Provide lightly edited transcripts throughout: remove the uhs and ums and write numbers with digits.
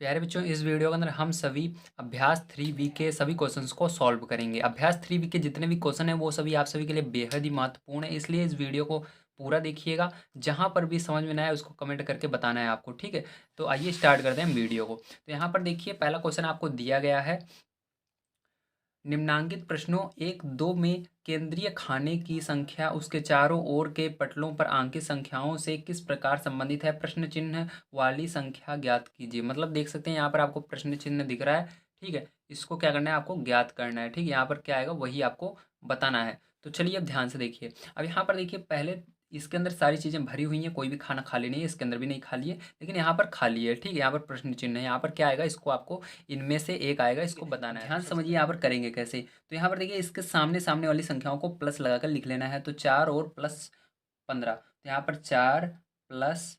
प्यारे बच्चों, इस वीडियो के अंदर हम सभी अभ्यास 3B के सभी क्वेश्चंस को सॉल्व करेंगे। अभ्यास 3B के जितने भी क्वेश्चन हैं वो सभी आप सभी के लिए बेहद ही महत्वपूर्ण है, इसलिए इस वीडियो को पूरा देखिएगा। जहां पर भी समझ में ना आए उसको कमेंट करके बताना है आपको, ठीक है। तो आइए स्टार्ट करते हैं वीडियो को। तो यहाँ पर देखिए, पहला क्वेश्चन आपको दिया गया है। निम्नांकित प्रश्नों एक दो में केंद्रीय खाने की संख्या उसके चारों ओर के पटलों पर अंकित संख्याओं से किस प्रकार संबंधित है? प्रश्न चिन्ह वाली संख्या ज्ञात कीजिए। मतलब देख सकते हैं यहाँ पर आपको प्रश्न चिन्ह दिख रहा है, ठीक है। इसको क्या करना है, आपको ज्ञात करना है, ठीक है। यहाँ पर क्या आएगा वही आपको बताना है। तो चलिए अब ध्यान से देखिए। अब यहाँ पर देखिए, पहले इसके अंदर सारी चीज़ें भरी हुई हैं, कोई भी खाना खाली नहीं है, इसके अंदर भी नहीं खाली है, लेकिन यहाँ पर खाली है, ठीक है। यहाँ पर प्रश्न चिन्ह है, यहाँ पर क्या आएगा, इसको आपको इनमें से एक आएगा, इसको बताना है। ध्यान से समझिए यहाँ पर करेंगे कैसे। तो यहाँ पर देखिए, इसके सामने सामने वाली संख्याओं को प्लस लगाकर लिख लेना है। तो 4 और प्लस 15, तो यहाँ पर 4 प्लस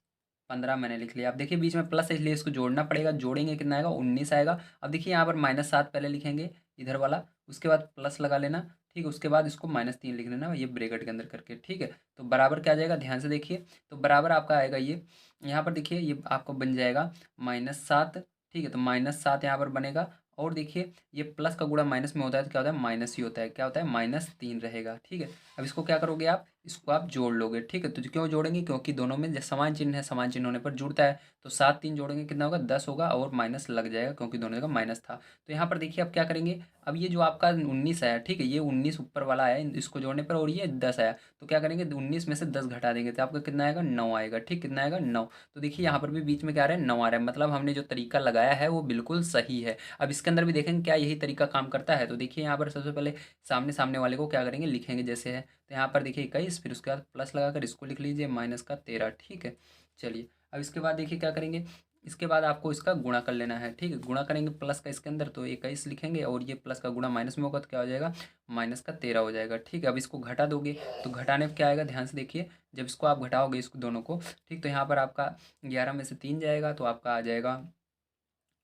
15 मैंने लिख लिया। अब देखिए बीच में प्लस है इसलिए इसको जोड़ना पड़ेगा। जोड़ेंगे कितना आएगा, 19 आएगा। अब देखिए यहाँ पर -7 पहले लिखेंगे इधर वाला, उसके बाद प्लस लगा लेना, ठीक है। उसके बाद इसको -3 लिख लेना ये ब्रैकेट के अंदर करके, ठीक है। तो बराबर क्या आ जाएगा, ध्यान से देखिए। तो बराबर आपका आएगा ये, यहाँ पर देखिए ये आपको बन जाएगा -7, ठीक है। तो -7 यहाँ पर बनेगा। और देखिए ये प्लस का गुणा माइनस में होता है तो क्या होता है, माइनस ही होता है। क्या होता है, -3 रहेगा, ठीक है। अब इसको क्या करोगे आप, इसको आप जोड़ लोगे, ठीक है। तो क्यों जोड़ेंगे, क्योंकि दोनों में समान चिन्ह है, समान चिन्ह होने पर जुड़ता है। तो 7 3 जोड़ेंगे कितना होगा, 10 होगा, और माइनस लग जाएगा क्योंकि दोनों जगह माइनस था। तो यहाँ पर देखिए अब क्या करेंगे, अब ये जो आपका 19 आया, ठीक है, ये 19 ऊपर वाला आया इसको जोड़ने पर, और ये 10 आया, तो क्या करेंगे 19 में से 10 घटा देंगे तो आपका कितना आएगा, 9 आएगा, ठीक। कितना आएगा, 9। तो देखिए यहाँ पर भी बीच में क्या आ रहा है, 9 आ रहा है, मतलब हमने जो तरीका लगाया है वो बिल्कुल सही है। अब इसके अंदर भी देखेंगे क्या यही तरीका काम करता है। तो देखिए यहाँ पर सबसे पहले सामने सामने वाले को क्या करेंगे, लिखेंगे जैसे है। तो यहाँ पर देखिए 21, फिर उसके बाद प्लस लगाकर इसको लिख लीजिए -13, ठीक है। चलिए अब इसके बाद देखिए क्या करेंगे, इसके बाद आपको इसका गुणा कर लेना है, ठीक है। गुणा करेंगे प्लस का इसके अंदर, तो 21 लिखेंगे, और ये प्लस का गुणा माइनस में होगा तो क्या हो जाएगा, -13 हो जाएगा, ठीक है। अब इसको घटा दोगे तो घटाने में क्या आएगा, ध्यान से देखिए। जब इसको आप घटाओगे इसको दोनों को, ठीक, तो यहाँ पर आपका 11 में से 3 जाएगा तो आपका आ जाएगा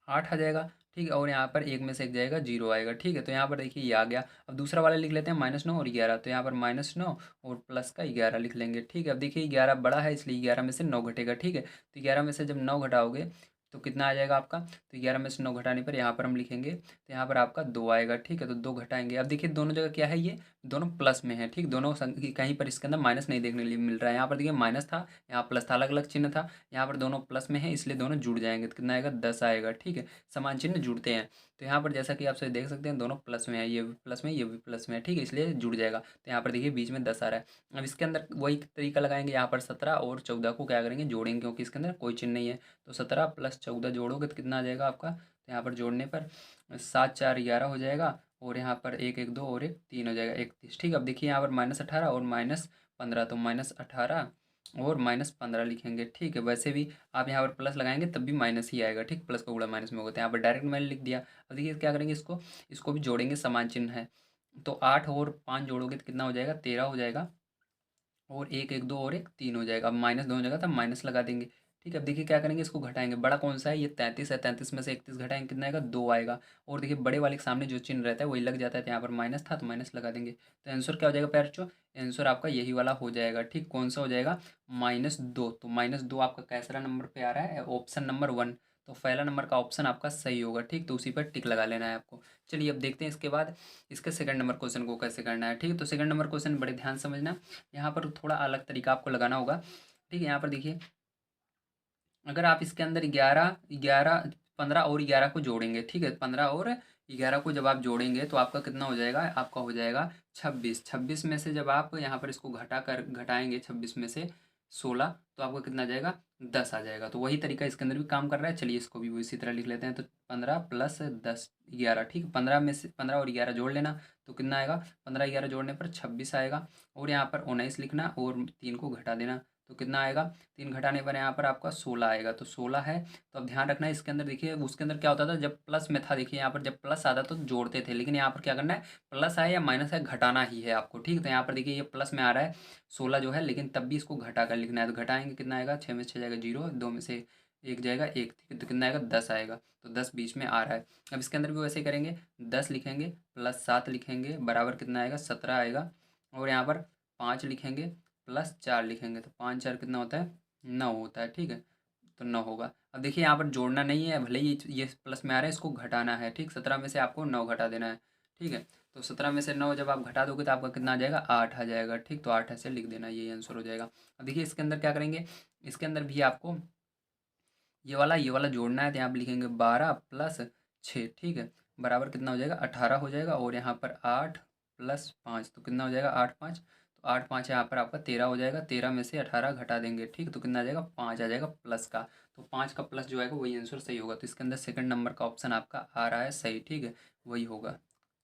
8 आ जाएगा, ठीक है। और यहाँ पर 1 में से 1 जाएगा, 0 आएगा, ठीक है। तो यहाँ पर देखिए ये आ गया। अब दूसरा वाला लिख लेते हैं -9 और 11, तो यहाँ पर -9 और प्लस का 11 लिख लेंगे, ठीक है। अब देखिए 11 बड़ा है इसलिए 11 में से 9 घटेगा, ठीक है। तो 11 में से जब 9 घटाओगे तो कितना आ जाएगा आपका, तो 11 में से 9 घटाने पर यहाँ पर हम लिखेंगे तो यहाँ पर आपका 2 आएगा, ठीक है। तो 2 घटाएंगे। अब देखिए दोनों जगह क्या है, ये दोनों प्लस में है, ठीक। दोनों कहीं पर इसके अंदर माइनस नहीं देखने के लिए मिल रहा है। यहाँ पर देखिए माइनस था, यहाँ प्लस था, अलग अलग चिन्ह था। यहाँ पर दोनों प्लस में है इसलिए दोनों जुड़ जाएंगे, तो कितना आएगा, 10 आएगा, ठीक है। समान चिन्ह जुड़ते हैं। तो यहाँ पर जैसा कि आप सभी देख सकते हैं दोनों प्लस में है, ये भी प्लस में ये भी प्लस में है, ठीक है, इसलिए जुड़ जाएगा। तो यहाँ पर देखिए बीच में 10 आ रहा है। अब इसके अंदर वही तरीका लगाएंगे, यहाँ पर 17 और 14 को क्या करेंगे, जोड़ेंगे, क्योंकि इसके अंदर कोई चिन्ह नहीं है। तो 17 + 14 जोड़ोगे तो कितना आ जाएगा आपका, तो यहाँ पर जोड़ने पर 7 4 11 हो जाएगा, और यहाँ पर 1 1 2 और 1 3 हो जाएगा, 31, ठीक है। अब देखिए यहाँ पर -18 और -15, तो -18 और -15 लिखेंगे, ठीक है। वैसे भी आप यहाँ पर प्लस लगाएंगे तब भी माइनस ही आएगा, ठीक। प्लस का गुणा माइनस में होता है, यहाँ पर डायरेक्ट मैंने लिख दिया। अब देखिए क्या करेंगे, इसको इसको भी जोड़ेंगे, समान चिन्ह है। तो 8 और 5 जोड़ोगे तो कितना हो जाएगा, 13 हो जाएगा, और 1 1 2 और 1 3 हो जाएगा। अब माइनस दोनों जगह, तब माइनस लगा देंगे, ठीक है। अब देखिए क्या करेंगे, इसको घटाएंगे। बड़ा कौन सा है, ये 33 है, 33 में से 31 घटाएंगे कितना आएगा, 2 आएगा। और देखिए बड़े वाले के सामने जो चिन्ह रहता है वही लग जाता है, तो यहाँ पर माइनस था तो माइनस लगा देंगे। तो आंसर क्या हो जाएगा प्यारे बच्चों, आंसर आपका यही वाला हो जाएगा, ठीक। कौन सा हो जाएगा, -2। तो -2 आपका कैसा नंबर पे आ रहा है, ऑप्शन नंबर 1। तो पहला नंबर का ऑप्शन आपका सही होगा, ठीक। तो उसी पर टिक लगा लेना है आपको। चलिए अब देखते हैं इसके बाद इसके सेकंड नंबर क्वेश्चन को कैसे करना है, ठीक है। तो सेकंड नंबर क्वेश्चन बड़े ध्यान से समझना, यहाँ पर थोड़ा अलग तरीका आपको लगाना होगा, ठीक है। यहाँ पर देखिए, अगर आप इसके अंदर 11 11 15 और 11 को जोड़ेंगे, ठीक है, 15 और 11 को जब आप जोड़ेंगे तो आपका कितना हो जाएगा, आपका हो जाएगा 26। 26 में से जब आप यहाँ पर इसको घटाएंगे 26 में से 16, तो आपका कितना आ जाएगा, 10 आ जाएगा। तो वही तरीका इसके अंदर भी काम कर रहा है। चलिए इसको भी वो इसी तरह लिख लेते हैं। तो 15 + 10 11, ठीक। 15 में से 15 और 11 जोड़ लेना, तो कितना आएगा, 15 11 जोड़ने पर 26 आएगा। और यहाँ पर 19 लिखना और 3 को घटा देना, तो कितना आएगा, 3 घटाने पर यहाँ पर आपका 16 आएगा। तो 16 है। तो अब ध्यान रखना है इसके अंदर, देखिए उसके अंदर क्या होता था, जब प्लस में था, देखिए यहाँ पर जब प्लस आता तो जोड़ते थे, लेकिन यहाँ पर क्या करना है, प्लस है या माइनस है, घटाना ही है आपको, ठीक। तो यहाँ पर देखिए ये प्लस में आ रहा है 16 जो है, लेकिन तब भी इसको घटा कर लिखना है। तो घटाएंगे कितना आएगा, 6 में से 6 जाएगा 0, 2 में से 1 जाएगा 1, ठीक है। तो कितना आएगा, 10 आएगा। तो 10 बीच में आ रहा है। अब इसके अंदर भी वैसे ही करेंगे, 10 लिखेंगे +7 लिखेंगे बराबर कितना आएगा, 17 आएगा। और यहाँ पर 5 लिखेंगे +4 लिखेंगे, तो 5 4 कितना होता है, 9 होता है, ठीक है। तो 9 होगा। अब देखिए यहाँ पर जोड़ना नहीं है, भले ही ये प्लस में आ रहा है, इसको घटाना है, ठीक। 17 में से आपको 9 घटा देना है, ठीक है। तो 17 में से 9 जब आप घटा दोगे तो आपका कितना आ जाएगा, 8 आ जाएगा, ठीक। तो 8 ऐसे लिख देना, यही आंसर हो जाएगा। अब देखिए इसके अंदर क्या करेंगे, इसके अंदर भी आपको ये वाला जोड़ना है, तो यहाँ पर लिखेंगे 12 प्लस 6, ठीक है, बराबर कितना हो जाएगा, 18 हो जाएगा। और यहाँ पर 8 प्लस 5, तो कितना हो जाएगा, 8 5, तो 8 5 यहाँ पर आपका 13 हो जाएगा। 13 में से 18 घटा देंगे, ठीक, तो कितना आ जाएगा, 5 आ जाएगा प्लस का। तो 5 का प्लस जो आएगा वही आंसर सही होगा। तो इसके अंदर सेकंड नंबर का ऑप्शन आपका आ रहा है सही, ठीक है, वही होगा।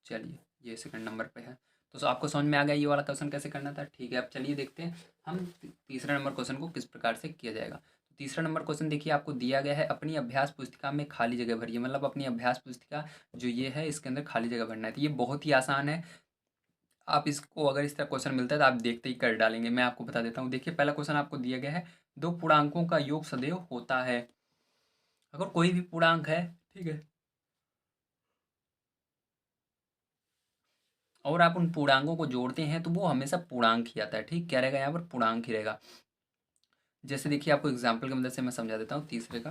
चलिए ये सेकंड नंबर पे है। तो आपको समझ में आ गया ये वाला क्वेश्चन कैसे करना था, ठीक है। अब चलिए देखते हैं हम तीसरा नंबर क्वेश्चन को किस प्रकार से किया जाएगा। तीसरा नंबर क्वेश्चन देखिए आपको दिया गया है, अपनी अभ्यास पुस्तिका में खाली जगह भरिए। मतलब अपनी अभ्यास पुस्तिका जो ये है इसके अंदर खाली जगह भरना है। तो ये बहुत ही आसान है, आप इसको अगर इस तरह क्वेश्चन मिलता है तो आप देखते ही कर डालेंगे। मैं आपको बता देता हूँ, देखिए पहला क्वेश्चन आपको दिया गया है, दो पूर्णांकों का योग सदैव होता है। अगर कोई भी पूर्णांक है, ठीक है, और आप उन पूर्णांकों को जोड़ते हैं तो वो हमेशा पूर्णांक ही आता है, ठीक। क्या रहेगा यहाँ पर, पूर्णांक ही रहेगा। जैसे देखिए आपको एग्जाम्पल की मदद से मैं समझा देता हूँ तीसरे का,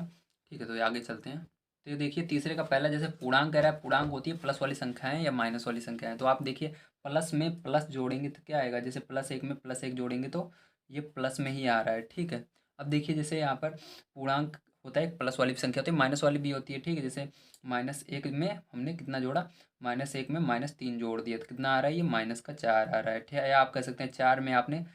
ठीक है। तो आगे चलते हैं। तो ये देखिए तीसरे का पहला, जैसे पूर्णांक कह रहा है, पूर्णांक होती है प्लस वाली संख्याएं या माइनस वाली संख्याएं। तो आप देखिए प्लस में प्लस जोड़ेंगे तो क्या आएगा, जैसे +1 में +1 जोड़ेंगे तो ये प्लस में ही आ रहा है, ठीक है। अब देखिए जैसे यहाँ पर पूर्णांक होता है, एक प्लस वाली भी संख्या होती है, माइनस वाली भी होती है, ठीक है। जैसे -1 में हमने कितना जोड़ा, -1 में -3 जोड़ दिया तो कितना आ रहा है, ये -4 आ रहा है, ठीक है। या आप कह सकते हैं 4 में आपने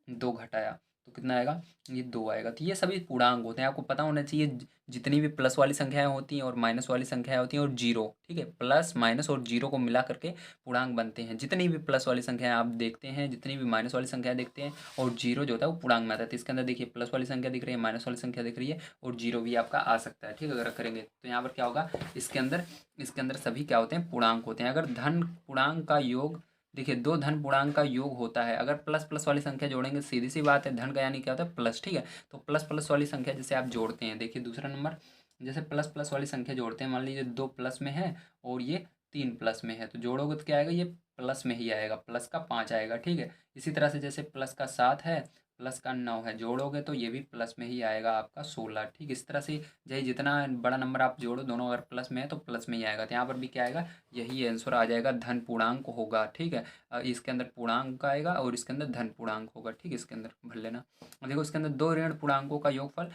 2 घटाया तो कितना आएगा, ये 2 आएगा। तो ये सभी पूर्णांक होते हैं, आपको पता होना चाहिए। जितनी भी प्लस वाली संख्याएं होती हैं और माइनस वाली संख्याएं होती हैं और जीरो, ठीक है, प्लस माइनस और जीरो को मिला करके पूर्णांक बनते हैं। जितनी भी प्लस वाली संख्याएं आप देखते हैं, जितनी भी माइनस वाली संख्याएं देखते हैं, और जीरो जो होता है वो पूर्णांक में आता है। तो इसके अंदर देखिए प्लस वाली संख्या दिख रही है, माइनस वाली संख्या दिख रही है, और जीरो भी आपका आ सकता है, ठीक है। अगर करेंगे तो यहाँ पर क्या होगा, इसके अंदर सभी क्या होते हैं, पूर्णांक होते हैं। अगर धन पूर्णांक का योग, देखिए दो धन पूर्णांक का योग होता है, अगर प्लस प्लस वाली संख्या जोड़ेंगे, सीधी सी बात है, धन का यानी क्या होता है, प्लस, ठीक है। तो प्लस प्लस वाली संख्या जैसे आप जोड़ते हैं, देखिए दूसरा नंबर, जैसे प्लस प्लस वाली संख्या जोड़ते हैं, मान लीजिए 2 प्लस में है और ये 3 प्लस में है, तो जोड़ोगे तो क्या आएगा, ये प्लस में ही आएगा, प्लस का 5 आएगा, ठीक है। इसी तरह से जैसे प्लस का 7 है, प्लस का 9 है, जोड़ोगे तो ये भी प्लस में ही आएगा आपका 16, ठीक। इस तरह से यही जितना बड़ा नंबर आप जोड़ो, दोनों अगर प्लस में है तो प्लस में ही आएगा। तो यहाँ पर भी क्या आएगा, यही आंसर आ जाएगा, धन पूर्णांक होगा, ठीक है। इसके अंदर पूर्णांक आएगा और इसके अंदर धन पूर्णांक होगा, ठीक है। इसके अंदर भर लेना। देखो इसके अंदर दो ऋण पूर्णांकों का योगफल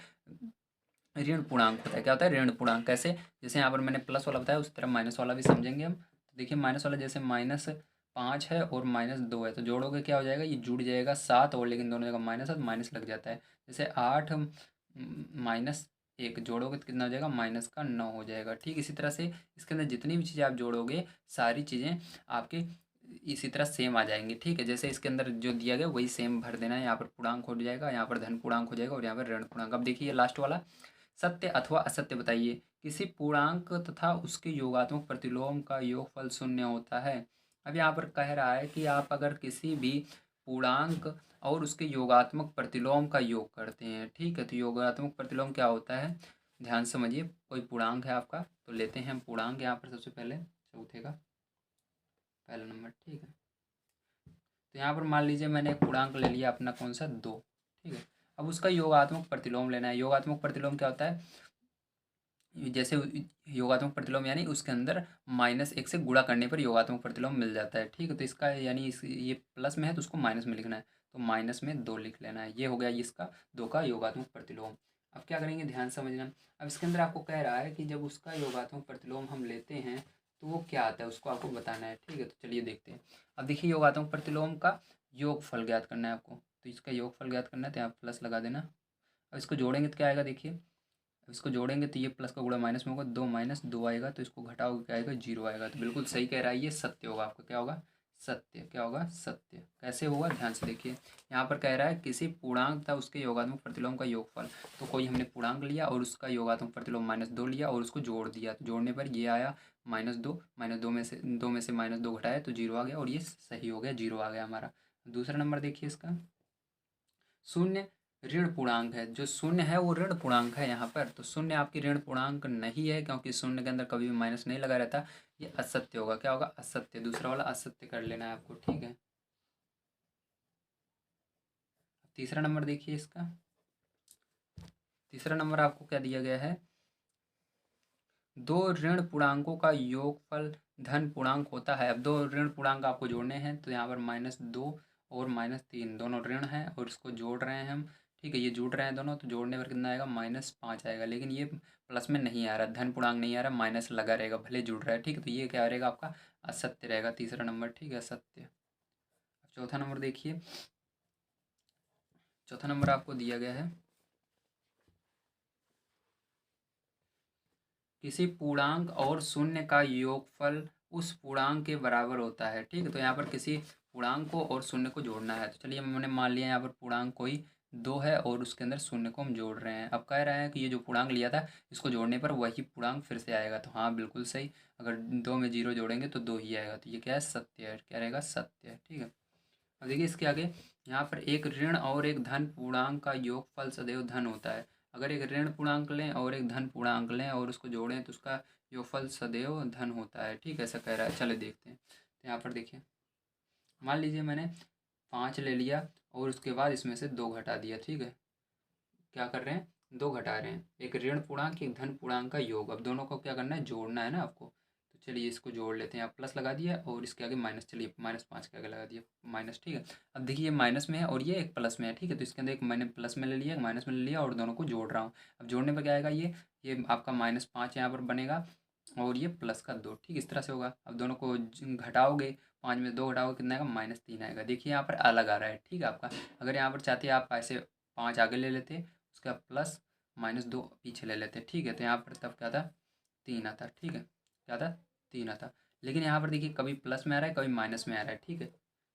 ऋण पूर्णांक होता है। क्या होता है, ऋण पूर्णांक। कैसे, जैसे यहाँ पर मैंने प्लस वाला बताया, उसी तरह माइनस वाला भी समझेंगे हम। तो देखिए माइनस वाला जैसे -5 है और -2 है, तो जोड़ोगे क्या हो जाएगा, ये जुड़ जाएगा 7, और लेकिन दोनों जगह माइनस है तो माइनस लग जाता है। जैसे 8 -1 जोड़ोगे तो कितना हो जाएगा, -9 हो जाएगा, ठीक। इसी तरह से इसके अंदर जितनी भी चीज़ें आप जोड़ोगे, सारी चीज़ें आपके इसी तरह सेम आ जाएंगी, ठीक है। जैसे इसके अंदर जो दिया गया वही सेम भर देना है। यहाँ पर पूर्णांक हो जाएगा, यहाँ पर धन पूर्णांक हो जाएगा और यहाँ पर ऋण पूर्णांक। अब देखिए लास्ट वाला, सत्य अथवा असत्य बताइए। किसी पूर्णांक तथा उसके योगात्मक प्रतिलोम का योगफल शून्य होता है। अब यहाँ पर कह रहा है कि आप अगर किसी भी पूर्णांक और उसके योगात्मक प्रतिलोम का योग करते हैं, ठीक है। तो योगात्मक प्रतिलोम क्या होता है, ध्यान से समझिए। कोई पूर्णांक है आपका, तो लेते हैं हम पूर्णांक यहाँ पर सबसे पहले, चौथे का पहला नंबर, ठीक है। तो यहाँ पर मान लीजिए मैंने एक पूर्णांक ले लिया अपना, कौन सा, 2, ठीक है। अब उसका योगात्मक प्रतिलोम लेना है। योगात्मक प्रतिलोम क्या होता है, जैसे योगात्मक प्रतिलोम यानी उसके अंदर -1 से गुणा करने पर योगात्मक प्रतिलोम मिल जाता है, ठीक है। तो इसका यानी ये प्लस में है तो उसको माइनस में लिखना है, तो माइनस में 2 लिख लेना है। ये हो गया इसका 2 का योगात्मक प्रतिलोम। अब क्या करेंगे, ध्यान से समझना। अब इसके अंदर आपको कह रहा है कि जब उसका योगात्मक प्रतिलोम हम लेते हैं तो वो क्या आता है, उसको आपको बताना है, ठीक है। तो चलिए देखते हैं। अब देखिए योगात्मक प्रतिलोम का योगफल ज्ञात करना है आपको, तो इसका योगफल ज्ञात करना है, तो यहाँ प्लस लगा देना। अब इसको जोड़ेंगे तो क्या आएगा, देखिए अब इसको जोड़ेंगे तो ये प्लस का गुणा माइनस में होगा, 2 -2 आएगा, तो इसको घटाओगे क्या आएगा, 0 आएगा। तो बिल्कुल सही कह रहा है, ये सत्य होगा आपका। क्या होगा, सत्य। क्या होगा, सत्य। कैसे होगा, ध्यान से देखिए। यहाँ पर कह रहा है किसी पूर्णांक था उसके योगात्मक प्रतिलोम का योगफल। तो कोई हमने पूर्णांक लिया और उसका योगात्मक प्रतिलोम -2 लिया और उसको जोड़ दिया, तो जोड़ने पर ये आया -2, -2 में से -2 घटाया तो 0 आ गया, और ये सही हो गया, 0 आ गया हमारा। दूसरा नंबर देखिए इसका, शून्य ऋण पूर्णांक है। जो शून्य है वो ऋण पूर्णांक है यहाँ पर, तो शून्य आपकी ऋण पूर्णांक नहीं है, क्योंकि शून्य के अंदर कभी भी माइनस नहीं लगा रहता। ये असत्य होगा। क्या होगा, असत्य। दूसरा वाला असत्य कर लेना है आपको, ठीक है। तीसरा नंबर देखिए इसका, तीसरा नंबर आपको क्या दिया गया है, दो ऋण पूर्णांकों का योगफल धन पूर्णांक होता है। अब दो ऋण पूर्णांक आपको जोड़ने हैं, तो यहाँ पर -2 और -3 दोनों ऋण हैं और इसको जोड़ रहे हैं हम। ठीक है, ये जुड़ रहे हैं दोनों, तो जोड़ने पर कितना आएगा, -5 आएगा। लेकिन ये प्लस में नहीं आ रहा, धन पूर्णांक नहीं आ रहा, माइनस लगा रहेगा, भले जुड़ रहा है। ठीक है, तो ये क्या रहेगा आपका, असत्य रहेगा तीसरा नंबर। ठीक है, असत्य। चौथा नंबर देखिए, चौथा नंबर आपको दिया गया है, किसी पूर्णांक और शून्य का योगफल उस पूर्णांक के बराबर होता है। ठीक है, तो यहाँ पर किसी पूर्णांक को और शून्य को जोड़ना है। तो चलिए हमने मान लिया यहाँ पर पूर्णांक कोई 2 है और उसके अंदर शून्य को हम जोड़ रहे हैं। अब कह रहे हैं कि ये जो पूर्णांक लिया था इसको जोड़ने पर वही पूर्णांक फिर से आएगा। तो हाँ, बिल्कुल सही। अगर 2 में 0 जोड़ेंगे तो 2 ही आएगा। तो ये क्या है, सत्य है। क्या रहेगा, सत्य है। ठीक है, अब देखिए इसके आगे, यहाँ पर एक ऋण और एक धन पूर्णांक का योगफल सदैव धन होता है। अगर एक ऋण पूर्णांक लें और एक धन पूर्णांक लें और उसको जोड़ें तो उसका योगफल सदैव धन होता है। ठीक है, ऐसा कह रहा है। चले देखते हैं। तो यहाँ पर देखिए, मान लीजिए मैंने 5 ले लिया और उसके बाद इसमें से 2 घटा दिया। ठीक है, क्या कर रहे हैं, 2 घटा रहे हैं। एक ऋण पूर्णांक एक धन पूर्णांक का योग। अब दोनों को क्या करना है, जोड़ना है ना आपको। तो चलिए इसको जोड़ लेते हैं। आप प्लस लगा दिया और इसके आगे माइनस, चलिए -5 के आगे लगा दिया माइनस। ठीक है, अब देखिए ये माइनस में है और ये एक प्लस में है। ठीक है, तो इसके अंदर एक मैंने प्लस में ले लिया, एक माइनस में ले लिया और दोनों को जोड़ रहा हूँ। अब जोड़ने पर क्या आएगा, ये आपका -5 यहाँ पर बनेगा और ये +2। ठीक, इस तरह से होगा। अब दोनों को घटाओगे, 5 में 2 घटाओगे कितना आएगा, -3 आएगा। देखिए यहाँ पर अलग आ रहा है। ठीक है, आपका अगर यहाँ पर चाहते आप ऐसे 5 आगे ले लेते, उसका प्लस -2 पीछे ले लेते। ठीक है, तो यहाँ पर तब क्या था, 3 आता। ठीक है, क्या था, 3 आता। लेकिन यहाँ पर देखिए कभी प्लस में आ रहा है, कभी माइनस में आ रहा है। ठीक है,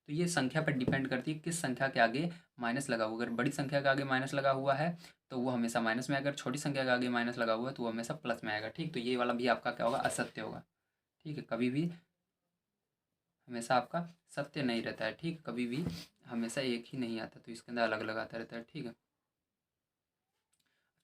तो ये संख्या पर डिपेंड करती है किस संख्या के आगे माइनस लगा हुआ। अगर बड़ी संख्या के आगे माइनस लगा हुआ है तो वो हमेशा माइनस में आएगा। अगर छोटी संख्या के आगे माइनस लगा हुआ है तो वो हमेशा प्लस में आएगा। ठीक, तो ये वाला भी आपका क्या होगा, असत्य होगा। ठीक है, कभी भी हमेशा आपका सत्य नहीं रहता है। ठीक, कभी भी हमेशा एक ही नहीं आता, तो इसके अंदर अलग अलग आता रहता है। ठीक है,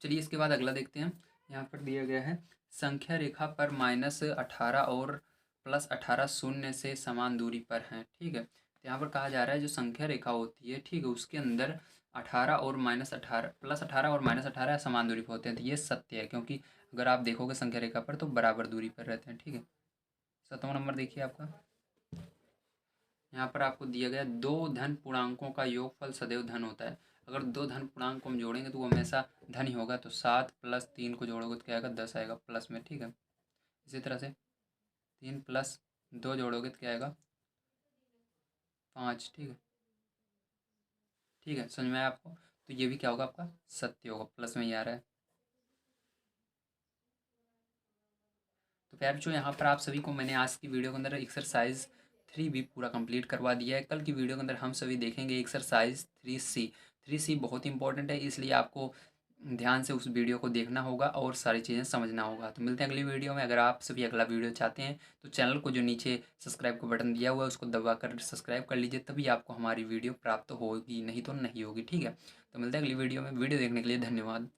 चलिए इसके बाद अगला देखते हैं। यहाँ पर दिया गया है, संख्या रेखा पर -18 और +18 शून्य से समान दूरी पर हैं। ठीक है, तो यहाँ पर कहा जा रहा है जो संख्या रेखा होती है, ठीक है, उसके अंदर 18 और -18 +18 और -18 समान दूरी पर होते हैं। तो ये सत्य है, क्योंकि अगर आप देखोगे संख्या रेखा पर तो बराबर दूरी पर रहते हैं। ठीक है, 7वां नंबर देखिए आपका, यहाँ पर आपको दिया गया, दो धन पूर्णांकों का योगफल सदैव धन होता है। अगर दो धन पूर्णांक को हम जोड़ेंगे तो वो हमेशा धन ही होगा। तो 7 + 3 को जोड़ोगे तो क्या आएगा, 10 आएगा प्लस में। ठीक है, इसी तरह से 3 + 2 जोड़ोगे तो क्या आएगा, 5। ठीक है, ठीक है, समझ में आया आपको। तो ये भी क्या होगा, आपका सत्य होगा, प्लस में ही आ रहा है। तो प्यार जो यहाँ पर आप सभी को मैंने आज की वीडियो के अंदर एक्सरसाइज 3 भी पूरा कंप्लीट करवा दिया है। कल की वीडियो के अंदर हम सभी देखेंगे एक्सरसाइज 3C। 3C बहुत इंपॉर्टेंट है, इसलिए आपको ध्यान से उस वीडियो को देखना होगा और सारी चीज़ें समझना होगा। तो मिलते हैं अगली वीडियो में। अगर आप सभी अगला वीडियो चाहते हैं तो चैनल को जो नीचे सब्सक्राइब का बटन दिया हुआ है उसको दबा कर सब्सक्राइब कर लीजिए, तभी आपको हमारी वीडियो प्राप्त होगी, नहीं तो नहीं होगी। ठीक है, तो मिलते हैं अगली वीडियो में। वीडियो देखने के लिए धन्यवाद।